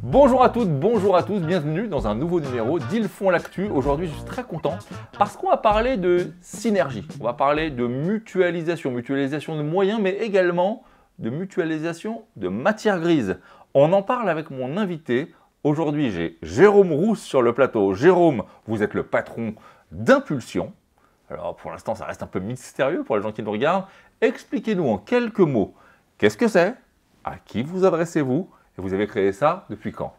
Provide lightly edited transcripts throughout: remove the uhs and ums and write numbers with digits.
Bonjour à toutes, bonjour à tous, bienvenue dans un nouveau numéro d'Ils font l'actu. Aujourd'hui, je suis très content parce qu'on va parler de synergie, on va parler de mutualisation, mutualisation de moyens, mais également de mutualisation de matières grises. On en parle avec mon invité. Aujourd'hui, j'ai Jérôme Rousse sur le plateau. Jérôme, vous êtes le patron d'Impulsion. Alors, pour l'instant, ça reste un peu mystérieux pour les gens qui nous regardent. Expliquez-nous en quelques mots, qu'est-ce que c'est? À qui vous adressez-vous? Et vous avez créé ça depuis quand?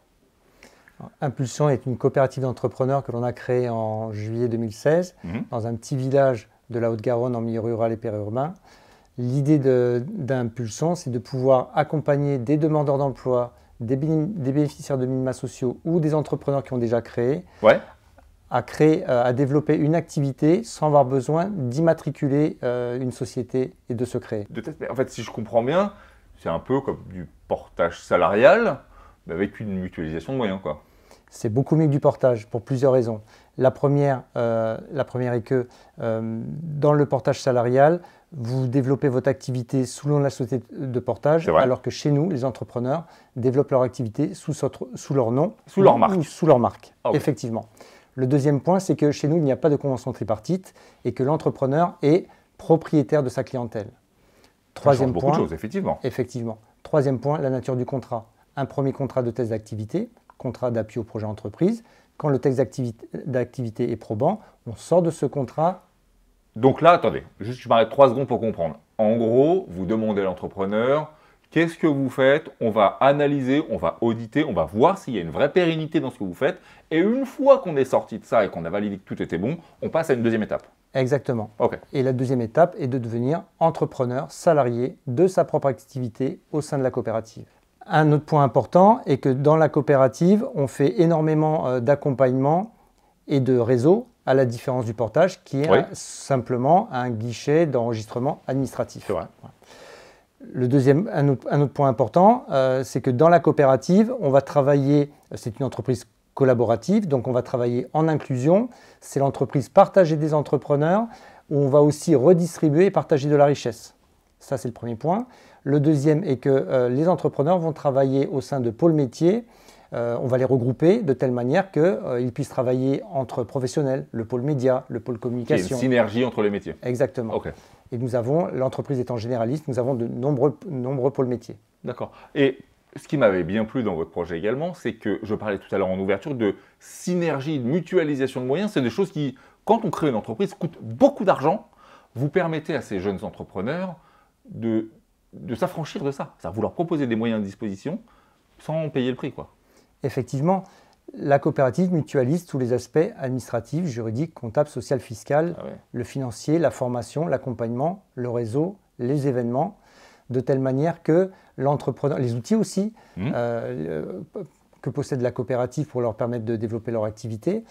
Impulsion est une coopérative d'entrepreneurs que l'on a créée en juillet 2016 dans un petit village de la Haute-Garonne en milieu rural et périurbain. L'idée d'Impulsion, c'est de pouvoir accompagner des demandeurs d'emploi, des bénéficiaires de minima sociaux ou des entrepreneurs qui ont déjà créé, à développer une activité sans avoir besoin d'immatriculer une société et de se créer. En fait, si je comprends bien, c'est un peu comme du portage salarial, mais avec une mutualisation de moyens, quoi. C'est beaucoup mieux que du portage pour plusieurs raisons. La première est que dans le portage salarial, vous développez votre activité sous le nom de la société de portage, alors que chez nous, les entrepreneurs développent leur activité sous leur nom, sous leur marque. Ou sous leur marque, Okay. Effectivement. Le deuxième point, c'est que chez nous, il n'y a pas de convention tripartite et que l'entrepreneur est propriétaire de sa clientèle. Troisième point, beaucoup de choses, effectivement. Effectivement. Troisième point, la nature du contrat. Un premier contrat de test d'activité, contrat d'appui au projet entreprise. Quand le test d'activité est probant, on sort de ce contrat. Donc là, attendez, juste je m'arrête 3 secondes pour comprendre. En gros, vous demandez à l'entrepreneur, qu'est-ce que vous faites? On va analyser, on va auditer, on va voir s'il y a une vraie pérennité dans ce que vous faites. Et une fois qu'on est sorti de ça et qu'on a validé que tout était bon, on passe à une deuxième étape. Exactement. Okay. Et la deuxième étape est de devenir entrepreneur, salarié de sa propre activité au sein de la coopérative. Un autre point important est que dans la coopérative, on fait énormément d'accompagnement et de réseau, à la différence du portage, qui est simplement un guichet d'enregistrement administratif. C'est vrai. Un autre point important, c'est que dans la coopérative, on va travailler, c'est une entreprise collaborative, donc on va travailler en inclusion. C'est l'entreprise partagée des entrepreneurs, où on va aussi redistribuer et partager de la richesse. Ça, c'est le premier point. Le deuxième est que les entrepreneurs vont travailler au sein de pôles métiers. On va les regrouper de telle manière qu'ils puissent travailler entre professionnels, le pôle média, le pôle communication. Il y a une synergie entre les métiers. Exactement. Okay. Et l'entreprise étant généraliste, nous avons de nombreux pôles métiers. D'accord. Et ce qui m'avait bien plu dans votre projet également, c'est que je parlais tout à l'heure en ouverture de synergie, de mutualisation de moyens. C'est des choses qui, quand on crée une entreprise, coûtent beaucoup d'argent. Vous permettez à ces jeunes entrepreneurs de s'affranchir de ça. C'est-à-dire vous leur proposez des moyens à disposition sans payer le prix, quoi. Effectivement, la coopérative mutualise tous les aspects administratifs, juridiques, comptables, social, fiscal, le financier, la formation, l'accompagnement, le réseau, les événements, de telle manière que l'entrepreneur, les outils aussi que possède la coopérative pour leur permettre de développer leur activité,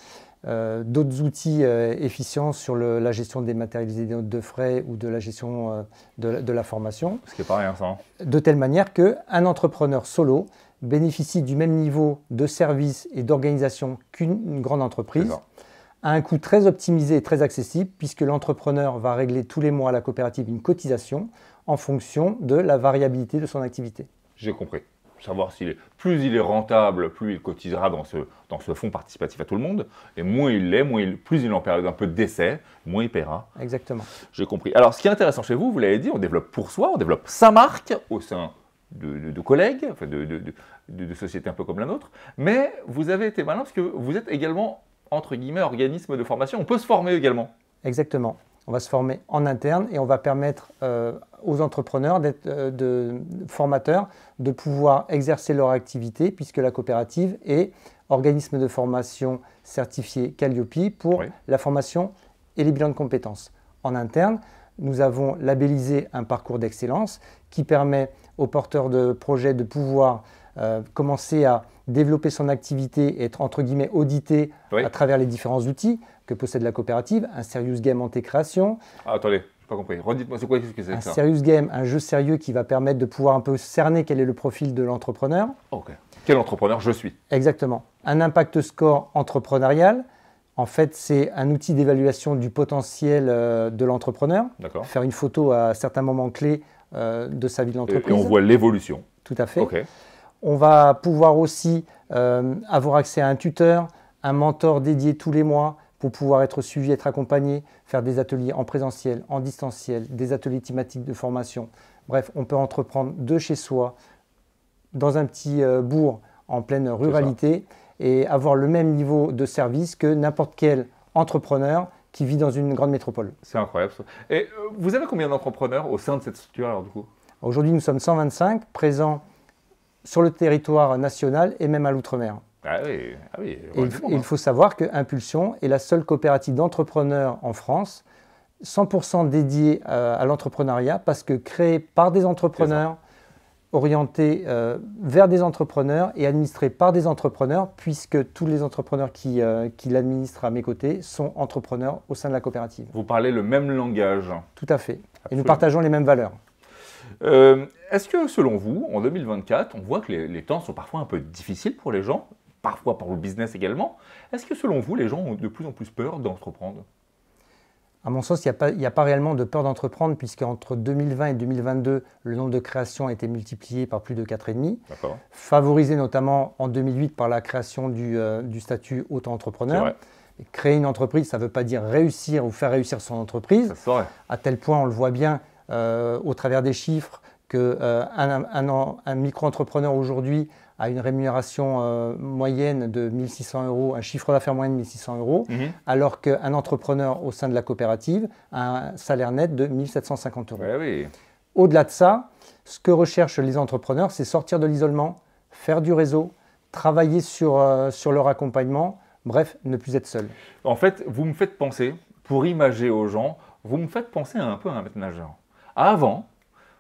d'autres outils efficients sur la gestion dématérialisée des notes de frais ou de la gestion de la formation. Ce qui n'est pas rien, ça. De telle manière qu'un entrepreneur solo bénéficie du même niveau de service et d'organisation qu'une grande entreprise, à un coût très optimisé et très accessible, puisque l'entrepreneur va régler tous les mois à la coopérative une cotisation en fonction de la variabilité de son activité. J'ai compris. Savoir plus il est rentable, plus il cotisera dans ce fonds participatif à tout le monde, et moins il l'est, plus il est en période un peu d'essai, moins il paiera. Exactement. J'ai compris. Alors, ce qui est intéressant chez vous, vous l'avez dit, on développe pour soi, on développe sa marque au sein de collègues, enfin de sociétés un peu comme la nôtre, mais vous avez été malin parce que vous êtes également, entre guillemets, organisme de formation. On peut se former également. Exactement. On va se former en interne et on va permettre aux entrepreneurs d'être formateurs, de pouvoir exercer leur activité, puisque la coopérative est organisme de formation certifié Calliope pour la formation et les bilans de compétences. En interne, nous avons labellisé un parcours d'excellence qui permet aux porteurs de projets de pouvoir commencer à développer son activité et être entre guillemets audité à travers les différents outils que possède la coopérative, un serious game anti-création. Ah, attendez, je n'ai pas compris. Redites-moi, c'est quoi ce que c'est un ça? Serious game, un jeu sérieux qui va permettre de pouvoir un peu cerner quel est le profil de l'entrepreneur. Ok. Quel entrepreneur je suis? Exactement. Un impact score entrepreneurial En fait, c'est un outil d'évaluation du potentiel de l'entrepreneur. Faire une photo à certains moments clés de sa vie de l'entreprise. Et on voit l'évolution. Tout à fait. On va pouvoir aussi avoir accès à un tuteur, un mentor dédié tous les mois pour pouvoir être suivi, être accompagné, faire des ateliers en présentiel, en distanciel, des ateliers thématiques de formation. Bref, on peut entreprendre de chez soi, dans un petit bourg en pleine ruralité et avoir le même niveau de service que n'importe quel entrepreneur qui vit dans une grande métropole. C'est incroyable ça. Et vous avez combien d'entrepreneurs au sein de cette structure alors du coup? Aujourd'hui, nous sommes 125 présents sur le territoire national et même à l'outre-mer. Il faut savoir que Impulsion est la seule coopérative d'entrepreneurs en France, 100% dédiée à l'entrepreneuriat parce que créée par des entrepreneurs, orientée vers des entrepreneurs et administrée par des entrepreneurs puisque tous les entrepreneurs qui l'administrent à mes côtés sont entrepreneurs au sein de la coopérative. Vous parlez le même langage. Tout à fait. Absolument. Et nous partageons les mêmes valeurs. Est-ce que selon vous, en 2024, on voit que les temps sont parfois un peu difficiles pour les gens, parfois pour le business également. Est-ce que selon vous, les gens ont de plus en plus peur d'entreprendre? À mon sens, il n'y a pas réellement de peur d'entreprendre puisqu'entre 2020 et 2022, le nombre de créations a été multiplié par plus de 4,5. Favorisé notamment en 2008 par la création du statut auto-entrepreneur. Créer une entreprise, ça ne veut pas dire réussir ou faire réussir son entreprise. À tel point, on le voit bien au travers des chiffres, qu'un micro-entrepreneur aujourd'hui a une rémunération moyenne de 1 600 €, un chiffre d'affaires moyen de 1 600 €, alors qu'un entrepreneur au sein de la coopérative a un salaire net de 1 750 €. Au-delà de ça, ce que recherchent les entrepreneurs, c'est sortir de l'isolement, faire du réseau, travailler sur leur accompagnement, bref, ne plus être seul. En fait, vous me faites penser, pour imager aux gens, vous me faites penser un peu à un maître nageur. Avant,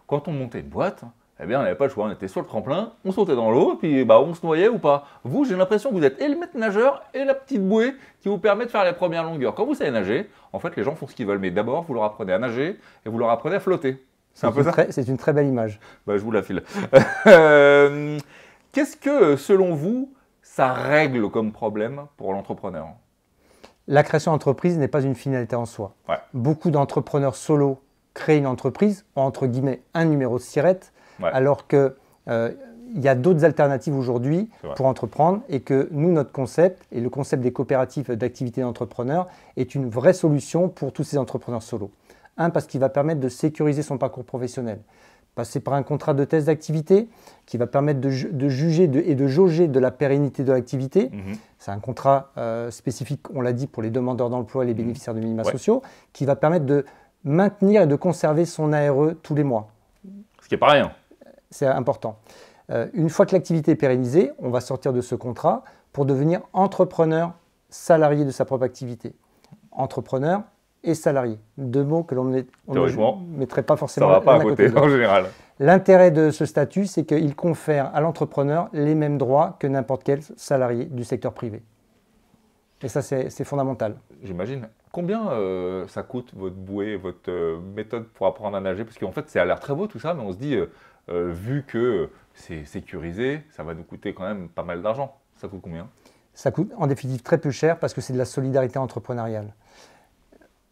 quand on montait une boîte, eh bien, on n'avait pas le choix, on était sur le tremplin, on sautait dans l'eau, puis on se noyait ou pas. Vous, j'ai l'impression que vous êtes et le maître nageur et la petite bouée qui vous permet de faire les premières longueurs. Quand vous savez nager, en fait, les gens font ce qu'ils veulent, mais d'abord, vous leur apprenez à nager et vous leur apprenez à flotter. C'est un peu ça? C'est une très belle image. Je vous la file. Qu'est-ce que, selon vous, ça règle comme problème pour l'entrepreneur? La création d'entreprise n'est pas une finalité en soi. Beaucoup d'entrepreneurs solo créent une entreprise, entre guillemets, un numéro de sirette, alors qu'il y a d'autres alternatives aujourd'hui pour entreprendre et que nous, notre concept et le concept des coopératives d'activité d'entrepreneurs est une vraie solution pour tous ces entrepreneurs solo. Parce qu'il va permettre de sécuriser son parcours professionnel. Passer par un contrat de test d'activité qui va permettre de juger et de jauger de la pérennité de l'activité. C'est un contrat spécifique, on l'a dit, pour les demandeurs d'emploi et les bénéficiaires de minima sociaux, qui va permettre de maintenir et de conserver son ARE tous les mois. Ce qui n'est pas rien. C'est important. Une fois que l'activité est pérennisée, on va sortir de ce contrat pour devenir entrepreneur salarié de sa propre activité. Entrepreneur et salarié. Deux mots que l'on ne mettrait pas forcément ça va pas à côté en général. L'intérêt de ce statut, c'est qu'il confère à l'entrepreneur les mêmes droits que n'importe quel salarié du secteur privé. Et ça, c'est fondamental. J'imagine. Combien ça coûte votre bouée, votre méthode pour apprendre à nager? Parce qu'en fait, ça a l'air très beau tout ça, mais on se dit, vu que c'est sécurisé, ça va nous coûter quand même pas mal d'argent. Ça coûte combien? Ça coûte en définitive très peu cher parce que c'est de la solidarité entrepreneuriale.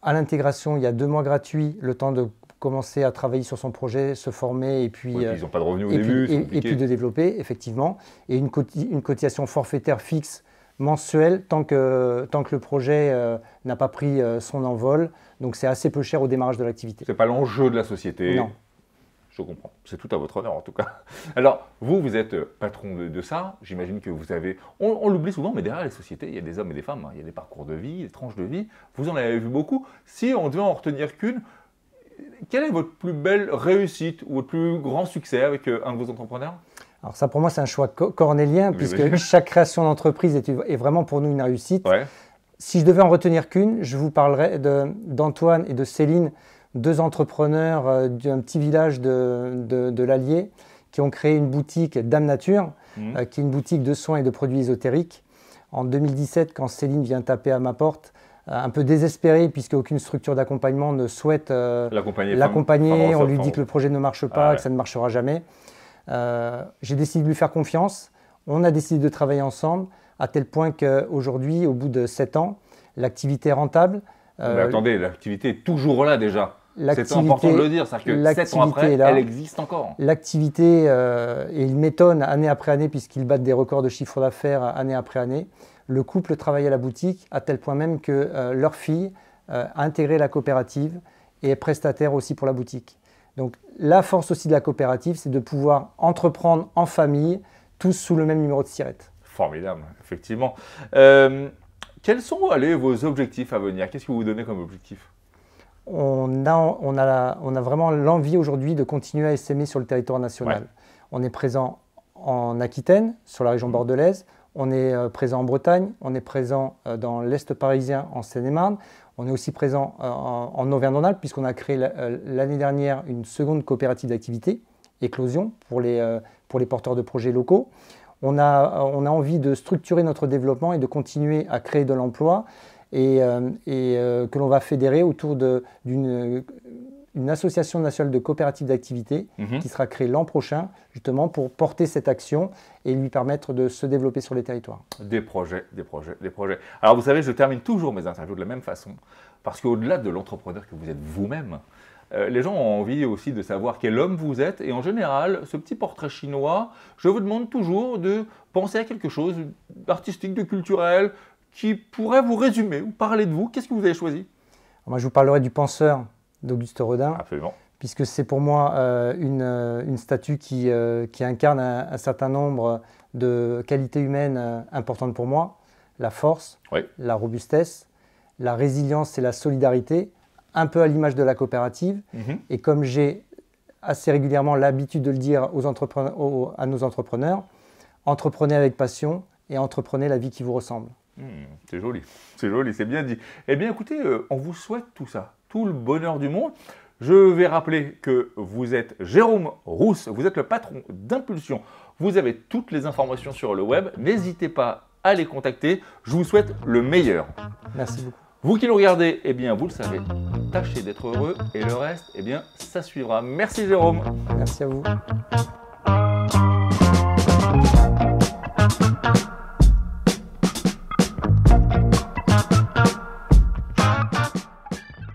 À l'intégration, il y a 2 mois gratuits, le temps de commencer à travailler sur son projet, se former et puis, ils n'ont pas de revenus au début, et puis de développer, effectivement. Et une cotisation forfaitaire fixe mensuelle tant que le projet n'a pas pris son envol. Donc c'est assez peu cher au démarrage de l'activité. Ce n'est pas l'enjeu de la société. Non. Je comprends. C'est tout à votre honneur en tout cas. Alors, vous êtes patron de ça. J'imagine que vous avez... On l'oublie souvent, mais derrière les sociétés, il y a des hommes et des femmes. Il y a des parcours de vie, des tranches de vie. Vous en avez vu beaucoup. Si on devait en retenir qu'une, quelle est votre plus belle réussite ou votre plus grand succès avec un de vos entrepreneurs? Alors ça, pour moi, c'est un choix cornélien, puisque chaque création d'entreprise est vraiment pour nous une réussite. Si je devais en retenir qu'une, je vous parlerais d'Antoine et de Céline, 2 entrepreneurs d'un petit village de l'Allier qui ont créé une boutique Dame Nature, qui est une boutique de soins et de produits ésotériques. En 2017, quand Céline vient taper à ma porte, un peu désespérée puisque aucune structure d'accompagnement ne souhaite l'accompagner, on lui dit que le projet ne marche pas, que ça ne marchera jamais. J'ai décidé de lui faire confiance, on a décidé de travailler ensemble, à tel point qu'aujourd'hui, au bout de 7 ans, L'activité est rentable. Mais attendez, l'activité est toujours là déjà. C'est important de le dire, c'est-à-dire que 7 ans après, elle existe encore. L'activité, et il m'étonne année après année, puisqu'ils battent des records de chiffre d'affaires année après année. Le couple travaille à la boutique à tel point même que leur fille a intégré la coopérative et est prestataire aussi pour la boutique. Donc la force aussi de la coopérative, c'est de pouvoir entreprendre en famille, tous sous le même numéro de SIRET. Formidable, effectivement. Quels sont vos objectifs à venir? Qu'est-ce que vous vous donnez comme objectif? On a vraiment l'envie aujourd'hui de continuer à essaimer sur le territoire national. Ouais. On est présent en Aquitaine, sur la région bordelaise, on est présent en Bretagne, on est présent dans l'Est parisien, en Seine-et-Marne, on est aussi présent en Auvergne-Rhône-Alpes, puisqu'on a créé l'année dernière une seconde coopérative d'activité, Éclosion, pour les porteurs de projets locaux. On a envie de structurer notre développement et de continuer à créer de l'emploi et que l'on va fédérer autour d'une association nationale de coopératives d'activité qui sera créée l'an prochain, justement pour porter cette action et lui permettre de se développer sur les territoires. Des projets, des projets, des projets. Alors vous savez, je termine toujours mes interviews de la même façon, parce qu'au-delà de l'entrepreneur que vous êtes vous-même, les gens ont envie aussi de savoir quel homme vous êtes. Et en général, ce petit portrait chinois, je vous demande toujours de penser à quelque chose d'artistique, de culturel, qui pourrait vous résumer ou parler de vous. Qu'est-ce que vous avez choisi? Moi, je vous parlerai du penseur d'Auguste Rodin. Absolument. Puisque c'est pour moi une statue qui incarne un certain nombre de qualités humaines importantes pour moi. La force, oui, la robustesse, la résilience et la solidarité, un peu à l'image de la coopérative. Et comme j'ai assez régulièrement l'habitude de le dire à nos entrepreneurs, entreprenez avec passion et entreprenez la vie qui vous ressemble. C'est joli, c'est bien dit. Eh bien écoutez, on vous souhaite tout ça, tout le bonheur du monde. Je vais rappeler que vous êtes Jérôme Rousse, vous êtes le patron d'Impulsion. Vous avez toutes les informations sur le web, n'hésitez pas à les contacter. Je vous souhaite le meilleur. Merci beaucoup. Vous qui nous regardez, eh bien vous le savez, tâchez d'être heureux et le reste, eh bien ça suivra. Merci Jérôme. Merci à vous.